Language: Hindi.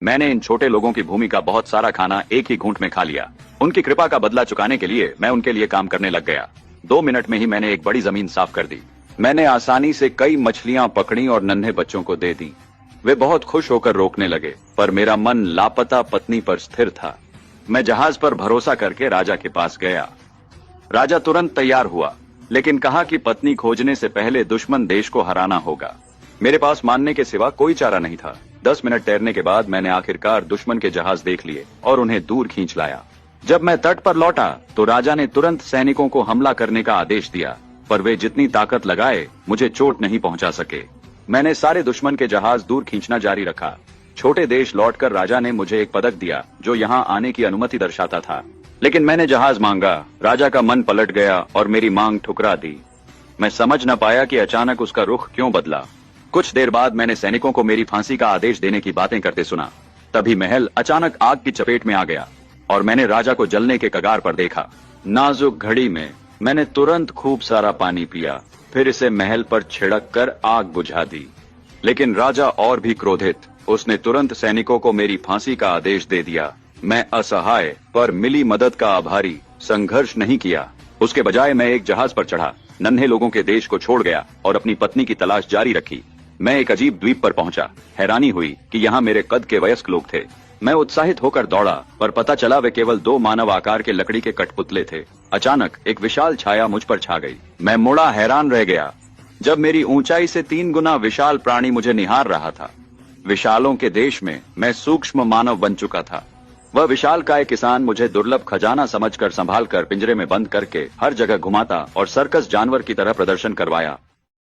मैंने इन छोटे लोगों की भूमि का बहुत सारा खाना एक ही घूंट में खा लिया। उनकी कृपा का बदला चुकाने के लिए मैं उनके लिए काम करने लग गया। 2 मिनट में ही मैंने एक बड़ी जमीन साफ कर दी। मैंने आसानी से कई मछलियां पकड़ी और नन्हे बच्चों को दे दी। वे बहुत खुश होकर रोकने लगे, पर मेरा मन लापता पत्नी पर स्थिर था। मैं जहाज पर भरोसा करके राजा के पास गया। राजा तुरंत तैयार हुआ, लेकिन कहा कि पत्नी खोजने से पहले दुश्मन देश को हराना होगा। मेरे पास मानने के सिवा कोई चारा नहीं था। 10 मिनट तैरने के बाद मैंने आखिरकार दुश्मन के जहाज देख लिए और उन्हें दूर खींच लाया। जब मैं तट पर लौटा तो राजा ने तुरंत सैनिकों को हमला करने का आदेश दिया, पर वे जितनी ताकत लगाए मुझे चोट नहीं पहुंचा सके। मैंने सारे दुश्मन के जहाज दूर खींचना जारी रखा। छोटे देश लौटकर राजा ने मुझे एक पदक दिया जो यहाँ आने की अनुमति दर्शाता था, लेकिन मैंने जहाज मांगा। राजा का मन पलट गया और मेरी मांग ठुकरा दी। मैं समझ न पाया कि अचानक उसका रुख क्यों बदला। कुछ देर बाद मैंने सैनिकों को मेरी फांसी का आदेश देने की बातें करते सुना। तभी महल अचानक आग की चपेट में आ गया और मैंने राजा को जलने के कगार पर देखा। नाजुक घड़ी में मैंने तुरंत खूब सारा पानी पिया, फिर इसे महल पर छिड़क कर आग बुझा दी। लेकिन राजा और भी क्रोधित, उसने तुरंत सैनिकों को मेरी फांसी का आदेश दे दिया। मैं असहाय पर मिली मदद का आभारी संघर्ष नहीं किया। उसके बजाय मैं एक जहाज पर चढ़ा, नन्हे लोगों के देश को छोड़ गया और अपनी पत्नी की तलाश जारी रखी। मैं एक अजीब द्वीप पर पहुंचा। हैरानी हुई कि यहाँ मेरे कद के वयस्क लोग थे। मैं उत्साहित होकर दौड़ा, पर पता चला वे केवल 2 मानव आकार के लकड़ी के कठपुतले थे। अचानक एक विशाल छाया मुझ पर छा गई। मैं मुड़ा हैरान रह गया जब मेरी ऊंचाई से 3 गुना विशाल प्राणी मुझे निहार रहा था। विशालों के देश में मैं सूक्ष्म मानव बन चुका था। वह विशालकाय किसान मुझे दुर्लभ खजाना समझकर संभाल कर पिंजरे में बंद करके हर जगह घुमाता और सर्कस जानवर की तरह प्रदर्शन करवाया।